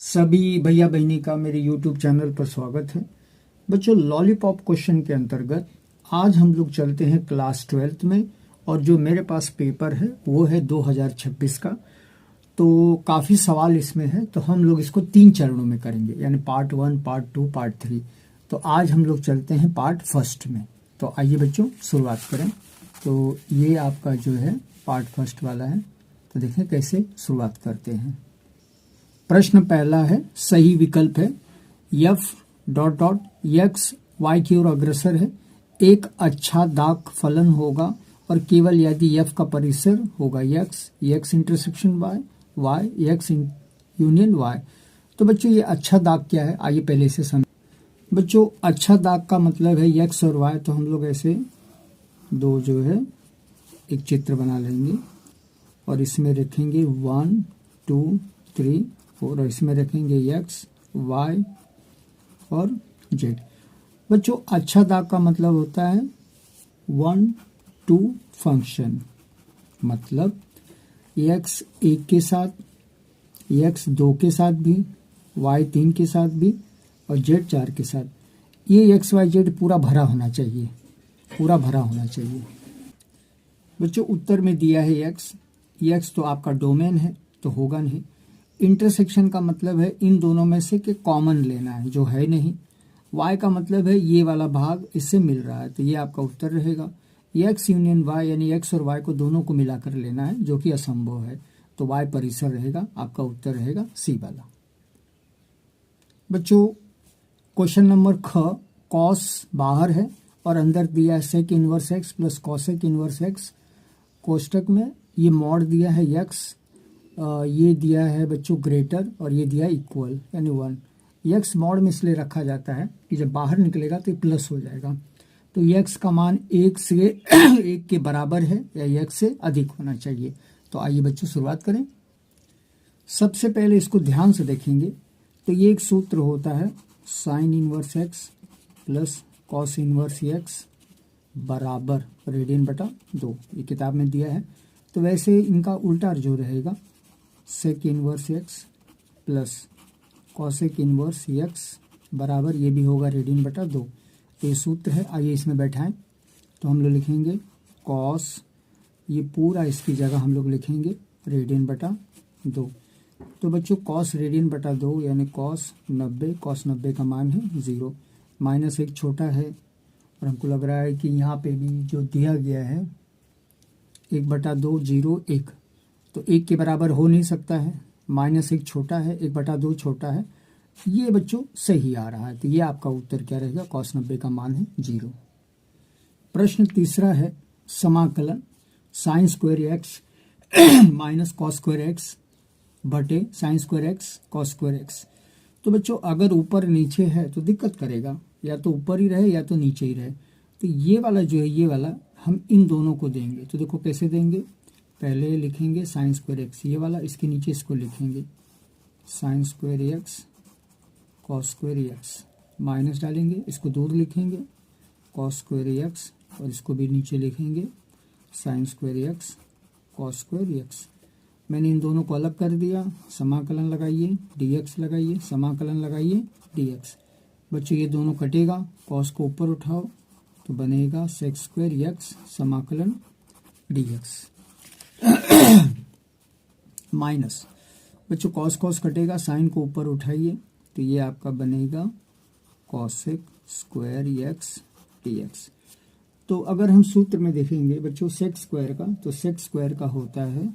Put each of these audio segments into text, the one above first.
सभी भैया बहनी का मेरे YouTube चैनल पर स्वागत है। बच्चों, लॉलीपॉप क्वेश्चन के अंतर्गत आज हम लोग चलते हैं क्लास 12th में, और जो मेरे पास पेपर है वो है 2026 का। तो काफ़ी सवाल इसमें है, तो हम लोग इसको 3 चरणों में करेंगे, यानी पार्ट 1, पार्ट 2, पार्ट 3। तो आज हम लोग चलते हैं पार्ट फर्स्ट में। तो आइए बच्चों शुरुआत करें। तो ये आपका जो है पार्ट फर्स्ट वाला है, तो देखें कैसे शुरुआत करते हैं। प्रश्न पहला है, सही विकल्प है f dot dot x y की ओर अग्रसर है, एक अच्छा दाक फलन होगा और केवल यदि यफ का परिसर होगा x, x intersection y, y x union y. तो बच्चों ये अच्छा दाग क्या है, आइए पहले इसे समझ। बच्चों अच्छा दाग का मतलब है यक्स और वाई, तो हम लोग ऐसे दो जो है एक चित्र बना लेंगे और इसमें रखेंगे 1 2 3 4 और इसमें रखेंगे एक्स वाई और जेड। बच्चों अच्छा दाग का मतलब होता है 1 2 फंक्शन, मतलब एक्स 1 के साथ, एक्स 2 के साथ भी, वाई 3 के साथ भी और जेड 4 के साथ। ये एक्स वाई जेड पूरा भरा होना चाहिए, पूरा भरा होना चाहिए। बच्चों उत्तर में दिया है एक्स, एक्स तो आपका डोमेन है तो होगा नहीं। इंटरसेक्शन का मतलब है इन दोनों में से के कॉमन लेना है जो है नहीं। वाई का मतलब है ये वाला भाग इससे मिल रहा है, तो ये आपका उत्तर रहेगा। एक्स यूनियन वाई यानी एक्स और वाई को दोनों को मिलाकर लेना है, जो कि असंभव है, तो वाई परिसर रहेगा। आपका उत्तर रहेगा सी वाला। बच्चों क्वेश्चन नंबर ख, कॉस बाहर है और अंदर दिया है sec inverse x plus cosec inverse x. कोष्टक में ये मॉड दिया है यक्स, ये दिया है बच्चों ग्रेटर और ये दिया है इक्वल यानी 1। यक्स मॉड में इसलिए रखा जाता है कि जब बाहर निकलेगा तो ये प्लस हो जाएगा। तो यक्स का मान 1 से 1 के बराबर है या यक्स से अधिक होना चाहिए। तो आइए बच्चों शुरुआत करें। सबसे पहले इसको ध्यान से देखेंगे तो ये एक सूत्र होता है sine inverse x plus cos inverse x बराबर रेडियन बटा 2। ये किताब में दिया है। तो वैसे इनका उल्टा जो रहेगा sec inverse x plus cosec inverse x बराबर ये भी होगा रेडियन बटा 2। तो ये सूत्र है, आइए इसमें बैठाएं। तो हम लोग लिखेंगे कॉस, ये पूरा इसकी जगह हम लोग लिखेंगे रेडियन बटा 2। तो बच्चों कॉस रेडियन बटा 2 यानी कॉस 90, कॉस 90 का मान है 0, माइनस 1 छोटा है और हमको लग रहा है कि यहाँ पे भी जो दिया गया है 1/2 0 1, तो 1 के बराबर हो नहीं सकता है, माइनस 1 छोटा है, 1/2 छोटा है, ये बच्चों सही आ रहा है। तो ये आपका उत्तर क्या रहेगा, कॉस 90 का मान है 0। प्रश्न तीसरा है, समाकलन sine square x minus cos square x बटे sine square x cos square x. तो बच्चों अगर ऊपर नीचे है तो दिक्कत करेगा, या तो ऊपर ही रहे या तो नीचे ही रहे। तो ये वाला जो है, ये वाला हम इन दोनों को देंगे। तो देखो कैसे देंगे, पहले लिखेंगे साइन स्क्वायर एक्स, ये वाला, इसके नीचे इसको लिखेंगे sign square x cos square x, minus डालेंगे, इसको दूर लिखेंगे कॉस स्क्वायर एक्स और इसको भी नीचे लिखेंगे sign square x cos square x. मैंने इन दोनों को अलग कर दिया, समाकलन लगाइए dx लगाइए, समाकलन लगाइए dx। बच्चों ये दोनों कटेगा, कॉस को ऊपर उठाओ तो बनेगा सेक स्क्वायर एक्स समाकलन dx माइनस बच्चों कॉस कॉस कटेगा, साइन को ऊपर उठाइए तो ये आपका बनेगा कॉसेक स्क्वायर एक्स dx। तो अगर हम सूत्र में देखेंगे बच्चों सेक स्क्वायर का, तो सेक स्क्वायर का होता है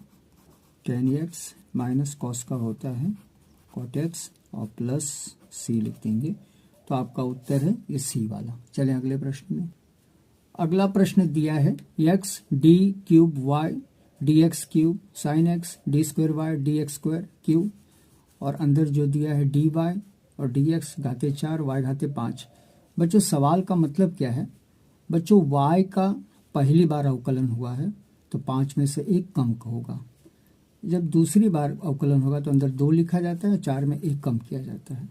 tan x माइनस कॉस का होता है कॉट एक्स और प्लस सी लिख देंगे। तो आपका उत्तर है ये सी वाला। चलें अगले प्रश्न में। अगला प्रश्न दिया है x d cube y d x cube sine x d square y d x square cube, और अंदर जो दिया है डी वाई और डी एक्स घाते 4 वाई घाते 5। बच्चों सवाल का मतलब क्या है, बच्चों वाई का पहली बार अवकलन हुआ है तो 5 में से 1 कम होगा। जब दूसरी बार अवकलन होगा तो अंदर 2 लिखा जाता है, 4 में 1 कम किया जाता है।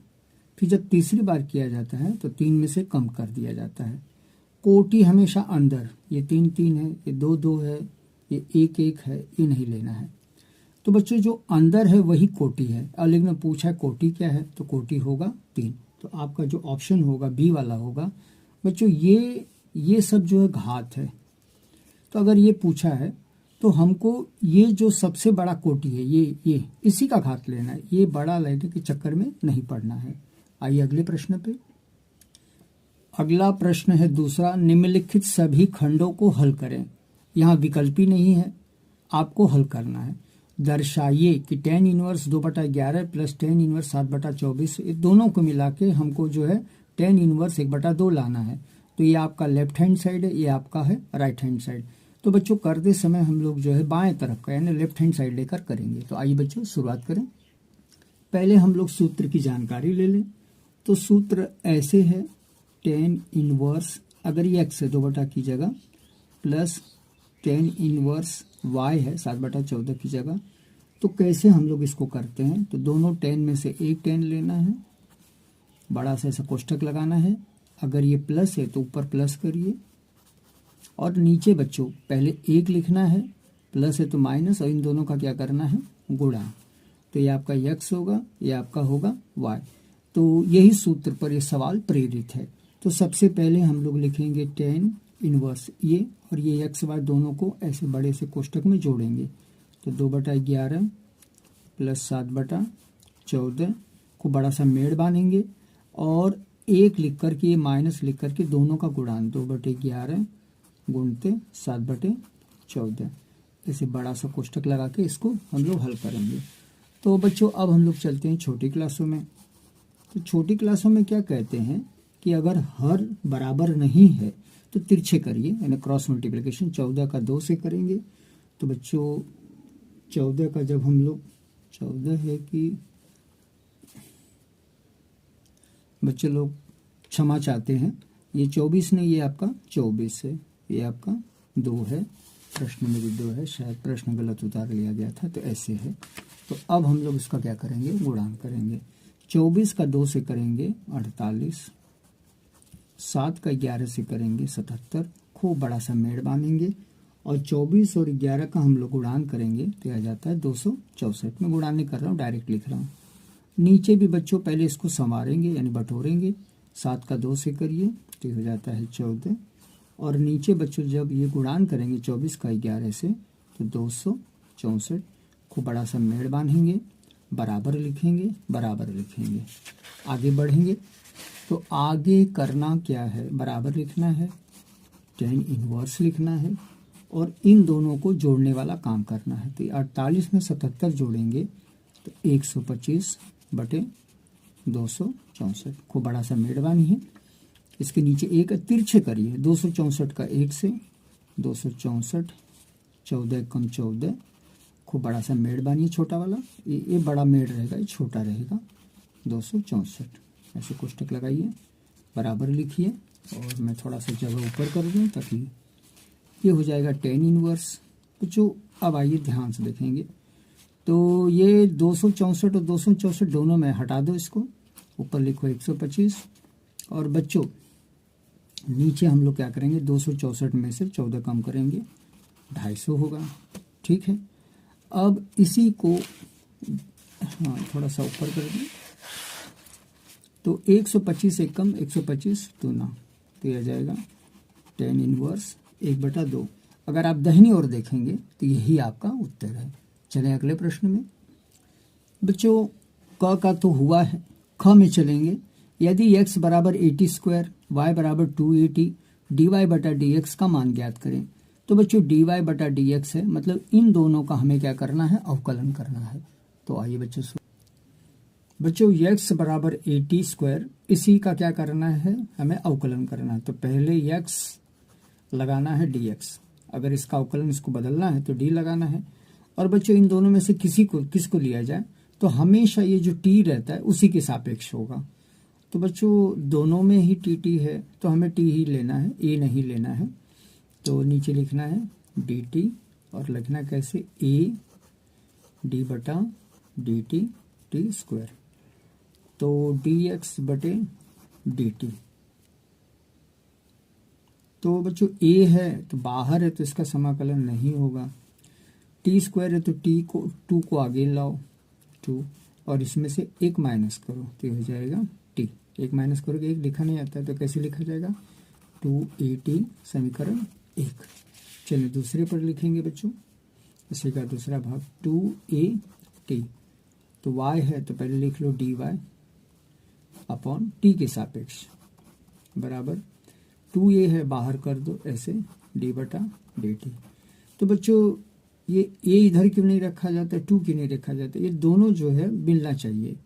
फिर जब तीसरी बार किया जाता है तो 3 में से कम कर दिया जाता है। कोटि हमेशा अंदर, ये 3 3 है, ये 2 2 है, ये 1 1 है, ये नहीं लेना है। तो बच्चों जो अंदर है वही कोटि है, और लेकिन पूछा है कोटि क्या है, तो कोटि होगा 3। तो आपका जो ऑप्शन होगा बी वाला होगा। बच्चों ये सब जो है घात है, तो अगर ये पूछा है तो हमको ये जो सबसे बड़ा कोटि है ये इसी का घात लेना है, ये बड़ा लेने के चक्कर में नहीं पड़ना है। आइए अगले प्रश्न पे। अगला प्रश्न है दूसरा, निम्नलिखित सभी खंडों को हल करें। यहाँ विकल्पी नहीं है, आपको हल करना है। दर्शाइए कि tan inverse 2/11 plus tan inverse 7/24, ये दोनों को मिला के हमको जो है tan इनवर्स 1/2 लाना है। तो ये आपका लेफ्ट हैंड साइड है, ये आपका है राइट हैंड साइड। तो बच्चों करते समय हम लोग जो है बाएं तरफ का यानी लेफ्ट हैंड साइड लेकर करेंगे। तो आइए बच्चों शुरुआत करें। पहले हम लोग सूत्र की जानकारी ले लें। तो सूत्र ऐसे है, tan इनवर्स, अगर ये x है 2 की जगह, प्लस tan इनवर्स y है 7/14 की जगह। तो कैसे हम लोग इसको करते हैं, तो दोनों tan में से एक tan लेना है, बड़ा सा ऐसा कोष्ठक लगाना है। अगर ये प्लस है तो ऊपर प्लस करिए, और नीचे बच्चों पहले एक लिखना है, प्लस है तो माइनस, और इन दोनों का क्या करना है, गुणा। तो ये आपका x होगा, ये आपका होगा y। तो यही सूत्र पर ये सवाल प्रेरित है। तो सबसे पहले हम लोग लिखेंगे tan इनवर्स ये, और ये x y दोनों को ऐसे बड़े से कोष्ठक में जोड़ेंगे। तो 2/11 प्लस 7/14 को बड़ा सा मेड़ बांधेंगे, और एक लिख करके ये माइनस लिख करके दोनों का गुणान 2/11 गुणते 7/14, ऐसे बड़ा सा कोष्ठक लगा के इसको हम लोग हल करेंगे। तो बच्चों अब हम लोग चलते हैं छोटी क्लासों में। तो छोटी क्लासों में क्या कहते हैं कि अगर हर बराबर नहीं है तो तिरछे करिए, यानी क्रॉस मल्टीप्लिकेशन। 14 का 2 से करेंगे। तो बच्चों 14 का जब हम लोग 14 है कि बच्चे लोग क्षमा चाहते हैं, ये 24 नहीं, ये आपका 24 है, ये आपका 2 है, प्रश्न में भी 2 है, शायद प्रश्न गलत उतार लिया गया था, तो ऐसे है। तो अब हम लोग इसका क्या करेंगे, गुणान करेंगे। 24 का 2 से करेंगे 48, 7 का 11 से करेंगे 77, खूब बड़ा सा मेड़ बांधेंगे, और 24 और 11 का हम लोग गुणान करेंगे तो आ जाता है 264। मैं गुणान नहीं कर रहा हूँ, डायरेक्ट लिख रहा हूँ। नीचे भी बच्चों पहले इसको संवारेंगे यानी बटोरेंगे। 7 का 2 से करिए तो हो जाता है 14, और नीचे बच्चों जब ये गुणान करेंगे 24 का 11 से तो 264, खूब बड़ा सा मेड़ बांधेंगे, बराबर लिखेंगे, बराबर लिखेंगे। आगे बढ़ेंगे तो आगे करना क्या है, बराबर लिखना है, tan इनवर्स लिखना है, और इन दोनों को जोड़ने वाला काम करना है। तो 48 में 77 जोड़ेंगे तो 125/264, खूब बड़ा सा मेड़ बांधिए। इसके नीचे एक तिरछे करिए, 264 का 1 से 264, 14 कम 14, खूब बड़ा सा मेड़ बांधिए छोटा वाला, ये बड़ा मेड़ रहेगा, ये छोटा रहेगा, 264। ऐसे कोष्ठक लगाइए, बराबर लिखिए, और मैं थोड़ा सा जगह ऊपर कर दूँ ताकि ये हो जाएगा tan इनवर्स। बच्चों अब आइए ध्यान से देखेंगे। तो ये 264 और 264 दोनों में हटा दो, इसको ऊपर लिखो 125, और बच्चों नीचे हम लोग क्या करेंगे, 264 में से 14 कम करेंगे, 250 होगा। ठीक है, अब इसी को हाँ थोड़ा सा ऊपर कर दें, तो 125 एक कम 125 दूना, तो यह आ जाएगा tan इनवर्स 1/2। अगर आप दाहिनी ओर देखेंगे तो यही आपका उत्तर है। चलें अगले प्रश्न में। बच्चों क का तो हुआ है, ख में चलेंगे। यदि x बराबर 80² y बराबर 280 dy/dx का मान ज्ञात करें। तो बच्चों dy/dx है, मतलब इन दोनों का हमें क्या करना है, अवकलन करना है। तो आइए बच्चों x बराबर 80², इसी का क्या करना है, हमें अवकलन करना है। तो पहले x लगाना है dx, अगर इसका अवकलन इसको बदलना है तो d लगाना है। और बच्चों इन दोनों में से किसको लिया जाए, तो हमेशा ये जो t रहता है उसी के सापेक्ष होगा। तो बच्चों दोनों में ही टी है, तो हमें t ही लेना है, a नहीं लेना है। तो नीचे लिखना है dt, और लिखना कैसे, a d/dt t², तो dx/dt। तो बच्चों a है तो बाहर है, तो इसका समाकलन नहीं होगा। टी स्क्वायर है तो टी को 2 को आगे लाओ 2 और इसमें से 1 माइनस करो तो ये हो जाएगा टी। 1 माइनस करोगे 1 लिखा नहीं आता है तो कैसे लिखा जाएगा 2at समीकरण 1। चलिए दूसरे पर लिखेंगे बच्चों, इसी का दूसरा भाग 2at तो y है तो पहले लिख लो dy अपॉन टी के सापेक्ष बराबर 2a है बाहर कर दो ऐसे d बटा dt। तो बच्चों ये a इधर क्यों नहीं रखा जाता, 2 क्यों नहीं रखा जाता, ये दोनों जो है मिलना चाहिए।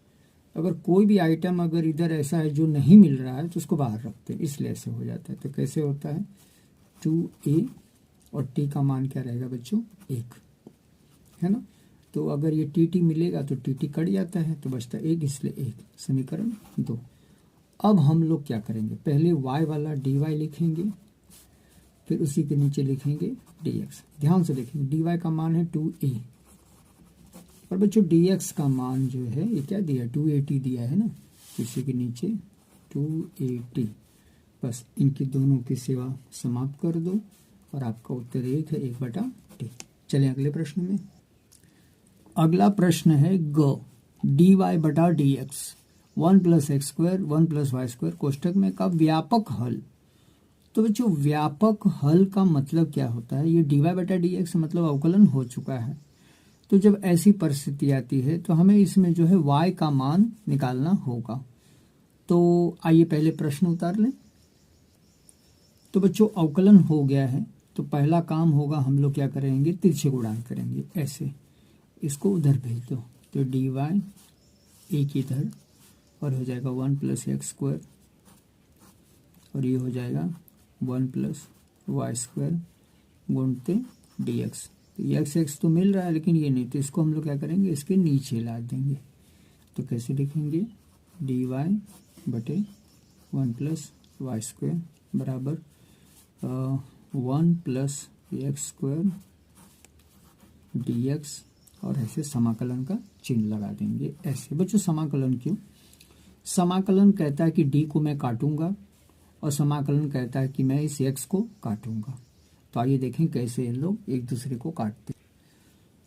अगर कोई भी आइटम अगर इधर ऐसा है जो नहीं मिल रहा है तो उसको बाहर रखते हैं, इसलिए ऐसे हो जाता है। तो कैसे होता है 2a और t का मान क्या रहेगा बच्चों 1 है ना। तो अगर ये टी मिलेगा तो टी कट जाता है तो बचता 1, इसलिए 1 समीकरण 2। अब हम लोग क्या करेंगे, पहले y वाला dy लिखेंगे, फिर उसी के नीचे लिखेंगे dx। ध्यान से देखेंगे dy का मान है 2a और बच्चों dx का मान जो है ये क्या दिया 2at दिया है ना, इसी के नीचे 2at। बस इनकी दोनों की सेवा समाप्त कर दो और आपका उत्तर 1 है 1 बटा टी। चलिए अगले प्रश्न में। अगला प्रश्न है ग dy बटा dx 1 plus x square 1 plus y square कोष्टक में का व्यापक हल। तो बच्चों व्यापक हल का मतलब क्या होता है, ये dy बटा dx मतलब अवकलन हो चुका है। तो जब ऐसी परिस्थिति आती है तो हमें इसमें जो है y का मान निकालना होगा। तो आइए पहले प्रश्न उतार लें। तो बच्चों अवकलन हो गया है तो पहला काम होगा हम लोग क्या करेंगे, तिरछे गुणान करेंगे, ऐसे इसको उधर भेज दो तो dy एक इधर और हो जाएगा 1 प्लस एक्स स्क्वायर और ये हो जाएगा 1 प्लस वाई स्क्वायर गुणते dx। तो एक्स एक्स तो मिल रहा है लेकिन ये नहीं, तो इसको हम लोग क्या करेंगे इसके नीचे ला देंगे। तो कैसे लिखेंगे dy बटे 1 प्लस वाई स्क्वायर बराबर 1 प्लस एक्स स्क्वायर dx और ऐसे समाकलन का चिन्ह लगा देंगे ऐसे। बच्चों समाकलन क्यों, समाकलन कहता है कि d को मैं काटूंगा और समाकलन कहता है कि मैं इस x को काटूंगा। तो आइए देखें कैसे ये लोग एक दूसरे को काटते हैं।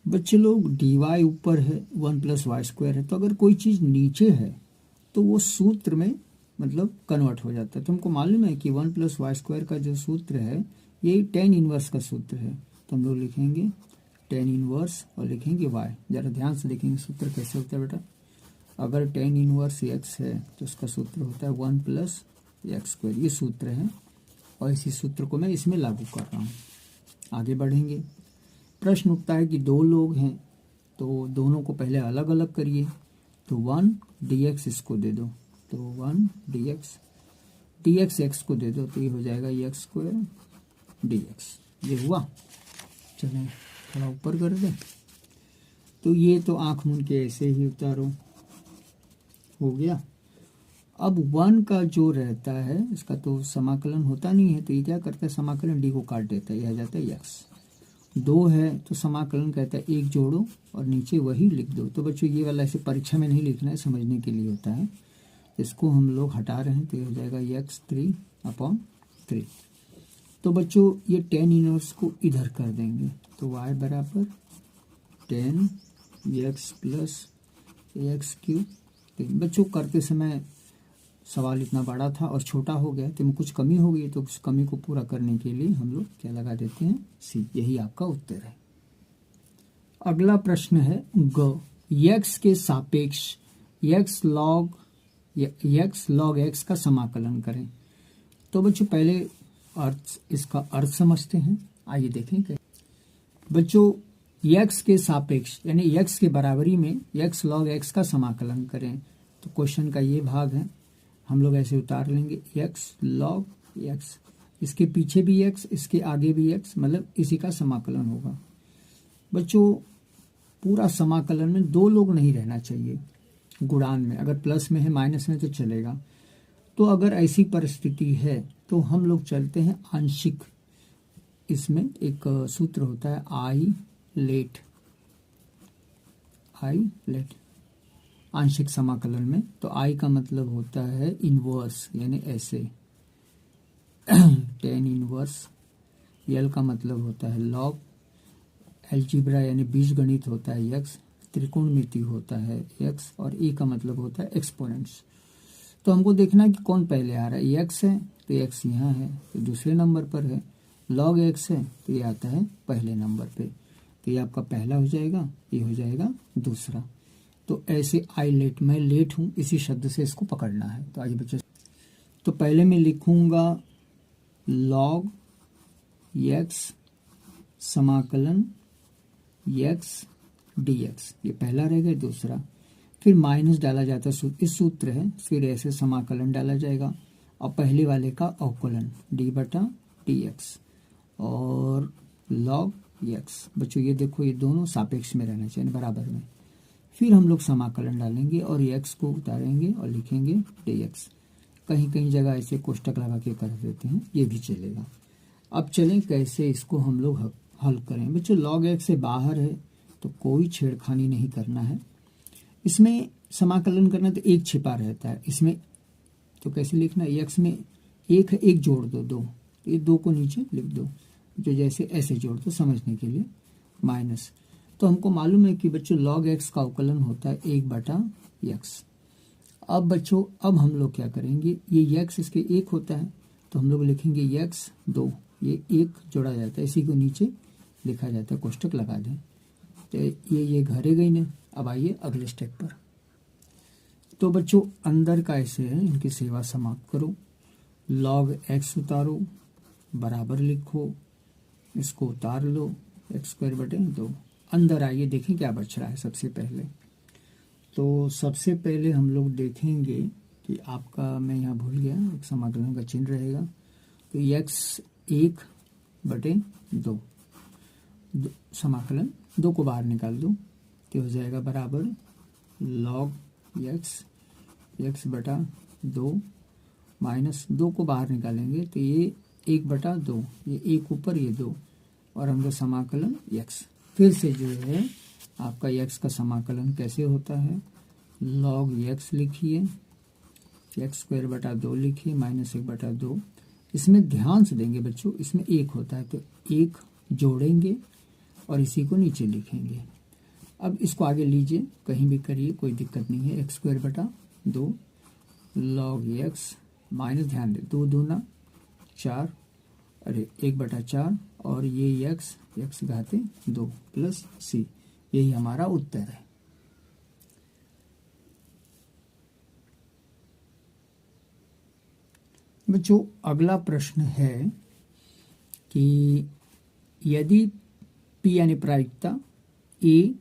बच्चे लोग dy ऊपर है 1 प्लस वाई स्क्वायर है, तो अगर कोई चीज़ नीचे है तो वो सूत्र में मतलब कन्वर्ट हो जाता है। तो हमको मालूम है कि 1 प्लस वाई स्क्वायर का जो सूत्र है ये tan इनवर्स का सूत्र है। तो हम लोग लिखेंगे tan इनवर्स और लिखेंगे y। जरा ध्यान से देखेंगे सूत्र कैसे होता है बेटा। अगर tan इनवर्स x है तो उसका सूत्र होता है 1 प्लस एक्स स्क्वायर, ये सूत्र है और इसी सूत्र को मैं इसमें लागू कर रहा हूँ। आगे बढ़ेंगे। प्रश्न उठता है कि दो लोग हैं तो दोनों को पहले अलग अलग करिए। तो 1 dx इसको दे दो तो 1 dx x को दे दो तो ये हो जाएगा एक्स स्क्वायर dx। ये हुआ, चलें थोड़ा ऊपर कर दें। तो ये तो आंख मूंद के ऐसे ही उतारो, हो गया। अब 1 का जो रहता है इसका तो समाकलन होता नहीं है, तो ये क्या करता है समाकलन d को काट देता है, यह आ जाता है x। 2 है तो समाकलन कहता है 1 जोड़ो और नीचे वही लिख दो। तो बच्चों ये वाला ऐसे परीक्षा में नहीं लिखना है, समझने के लिए होता है। इसको हम लोग हटा रहे हैं तो ये हो जाएगा x3/3। तो बच्चों ये tan इनवर्स को इधर कर देंगे तो y बराबर tan x plus x cube. बच्चों करते समय सवाल इतना बड़ा था और छोटा हो गया तो कुछ कमी हो गई, तो उस कमी को पूरा करने के लिए हम लोग क्या लगा देते हैं सी। यही आपका उत्तर है। अगला प्रश्न है ग x के सापेक्ष x log x का समाकलन करें। तो बच्चों पहले इसका अर्थ समझते हैं। आइए देखें क्या बच्चों, x के सापेक्ष यानी x के बराबरी में x log x का समाकलन करें। तो क्वेश्चन का ये भाग है, हम लोग ऐसे उतार लेंगे x log x, इसके पीछे भी x इसके आगे भी x, मतलब इसी का समाकलन होगा। बच्चों पूरा समाकलन में 2 लोग नहीं रहना चाहिए गुणान में, अगर प्लस में है माइनस में तो चलेगा। तो अगर ऐसी परिस्थिति है तो हम लोग चलते हैं आंशिक। इसमें एक सूत्र होता है आई लेट आंशिक समाकलन में। तो आई का मतलब होता है इनवर्स, यानी ऐसे tan इनवर्स। एल का मतलब होता है लॉग, एल्जीब्रा यानी बीजगणित होता है यक्स, त्रिकोणमिति होता है यक्स, और ए का मतलब होता है एक्सपोनेंट्स। तो हमको देखना है कि कौन पहले आ रहा है। एक्स है तो एक्स यहाँ है तो दूसरे नंबर पर है, लॉग एक्स है तो ये आता है पहले नंबर पे, तो ये आपका पहला हो जाएगा, ये हो जाएगा दूसरा। तो ऐसे आई लेट, मैं लेट हूँ, इसी शब्द से इसको पकड़ना है। तो आगे बच्चे, तो पहले मैं लिखूंगा लॉग एक्स समाकलन एक्स dx, ये पहला रहेगा, दूसरा। फिर माइनस डाला जाता है, इस सूत्र है, फिर ऐसे समाकलन डाला जाएगा और पहले वाले का अवकलन d बटा dx और log x। बच्चों ये देखो, ये दोनों सापेक्ष में रहना चाहिए, बराबर में। फिर हम लोग समाकलन डालेंगे और x को उतारेंगे और लिखेंगे dx। कहीं कहीं जगह ऐसे कोष्टक लगा के कर देते हैं, ये भी चलेगा। अब चलें कैसे इसको हम लोग हल करें। बच्चों log x से बाहर है तो कोई छेड़खानी नहीं करना है। इसमें समाकलन करना तो एक छिपा रहता है इसमें, तो कैसे लिखना है, एक्स में एक है, एक जोड़ दो, दो, ये दो को नीचे लिख दो, जो जैसे ऐसे जोड़ दो समझने के लिए, माइनस। तो हमको मालूम है कि बच्चों log x का अवकलन होता है 1/x। अब बच्चों अब हम लोग क्या करेंगे, ये x इसके एक होता है तो हम लोग लिखेंगे x 2, ये एक जोड़ा जाता है, इसी को नीचे लिखा जाता है, कोष्टक लगा दें। तो ये घरे गई ने। अब आइए अगले स्टेप पर। तो बच्चों अंदर का ऐसे है, इनकी सेवा समाप्त करो, log x उतारो, बराबर लिखो, इसको उतार लो, x²/2। अंदर आइए देखें क्या बच रहा है। सबसे पहले तो सबसे पहले हम लोग देखेंगे कि आपका, मैं यहाँ भूल गया, एक समाकलन का चिन्ह रहेगा, तो x 1/2, समाकलन 2 को बाहर निकाल दो तो हो जाएगा बराबर log x/2 माइनस 2 को बाहर निकालेंगे तो ये 1/2, ये 1 ऊपर, ये 2, और हम लोग समाकलन x। फिर से जो है आपका x का समाकलन कैसे होता है, log x लिखिए, x²/2 लिखिए, माइनस 1/2। इसमें ध्यान से देंगे बच्चों, इसमें 1 होता है तो 1 जोड़ेंगे और इसी को नीचे लिखेंगे। अब इसको आगे लीजिए, कहीं भी करिए, कोई दिक्कत नहीं है। x²/2 log x माइनस, ध्यान दे, 2 दूना 4, अरे 1/4, और ये x घाते 2 प्लस c, यही हमारा उत्तर है। बच्चों अगला प्रश्न है कि यदि p यानी प्रायिकता a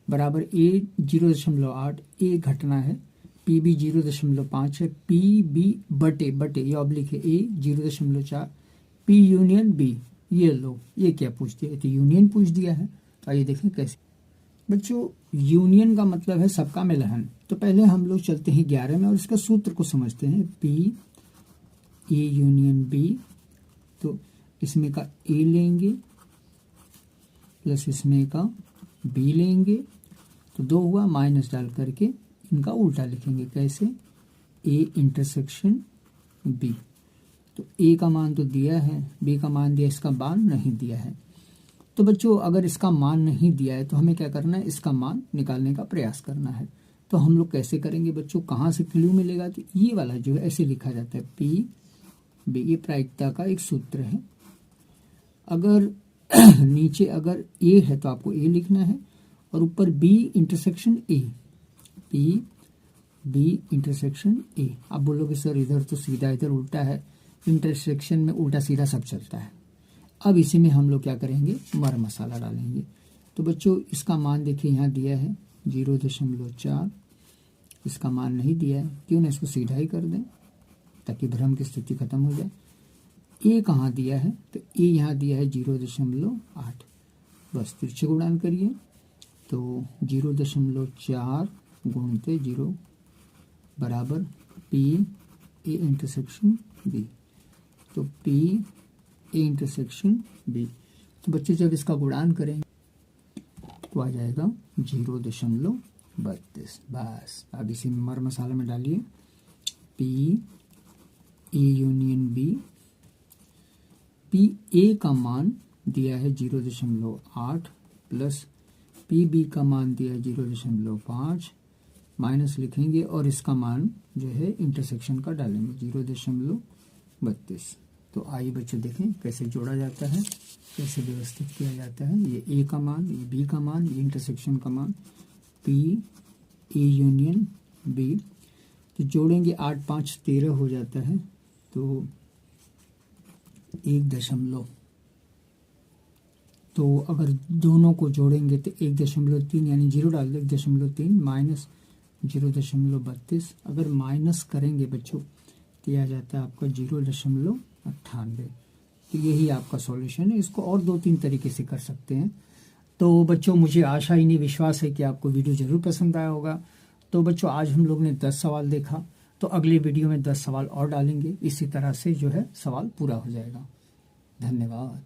बराबर a 0.8, a घटना है, pb 0.5 है, pb बटे ये ऑब्लिक है, a 0.4, p यूनियन b, ये लो, ये क्या पूछ दिया, तो यूनियन पूछ दिया है। तो आइए देखें कैसे। बच्चों यूनियन का मतलब है सबका मिलन। तो पहले हम लोग चलते हैं 11 में और इसका सूत्र को समझते हैं, p a यूनियन b, तो इसमें का a लेंगे प्लस इसमें का b लेंगे, तो 2 हुआ, माइनस डाल करके इनका उल्टा लिखेंगे, कैसे, a इंटरसेक्शन b। तो a का मान तो दिया है, b का मान दिया, इसका मान नहीं दिया है। तो बच्चों अगर इसका मान नहीं दिया है तो हमें क्या करना है, इसका मान निकालने का प्रयास करना है। तो हम लोग कैसे करेंगे बच्चों, कहाँ से क्लू मिलेगा, तो ये वाला जो है ऐसे लिखा जाता है, p b, ये प्रायिकता का एक सूत्र है। अगर नीचे अगर a है तो आपको a लिखना है और ऊपर b intersection a, p b intersection a। आप बोलोगे सर इधर तो सीधा, इधर उल्टा है, इंटरसेक्शन में उल्टा सीधा सब चलता है। अब इसी में हम लोग क्या करेंगे, मर मसाला डालेंगे। तो बच्चों इसका मान देखिए यहाँ दिया है 0.4, इसका मान नहीं दिया है, क्यों ना इसको सीधा ही कर दें ताकि भ्रम की स्थिति खत्म हो जाए। ए कहाँ दिया है, तो ए यहाँ दिया है 0.8, बस तिरछे गुणन करिए, तो 0.4 गुणित 0 बराबर पी ए इंटरसेक्शन बी, तो पी ए इंटरसेक्शन बी। तो बच्चों जब इसका गुणान करेंगे तो आ जाएगा 0.32। बस अब इसी मर मसाला में डालिए, P A union B, P A का मान दिया है 0.8 प्लस पी बी का मान दिया है 0.5 माइनस लिखेंगे और इसका मान जो है इंटरसेक्शन का डालेंगे 0.32। तो आइए बच्चों देखें कैसे जोड़ा जाता है, कैसे व्यवस्थित किया जाता है। ये ए का मान, ये बी का मान, ये इंटरसेक्शन का मान पी ए यूनियन बी। तो जोड़ेंगे 8 5 13 हो जाता है। तो 1 तो अगर दोनों को जोड़ेंगे तो 1.3 यानी 0 डाल दो, 1.3 माइनस 0.32। अगर माइनस करेंगे बच्चों तो यह आ जाता है आपका 0.98। तो यही आपका सॉल्यूशन है। इसको और 2-3 तरीके से कर सकते हैं। तो बच्चों मुझे आशा ही नहीं विश्वास है कि आपको वीडियो ज़रूर पसंद आया होगा। तो बच्चों आज हम लोग ने 10 सवाल देखा, तो अगली वीडियो में 10 सवाल और डालेंगे। इसी तरह से जो है सवाल पूरा हो जाएगा। धन्यवाद।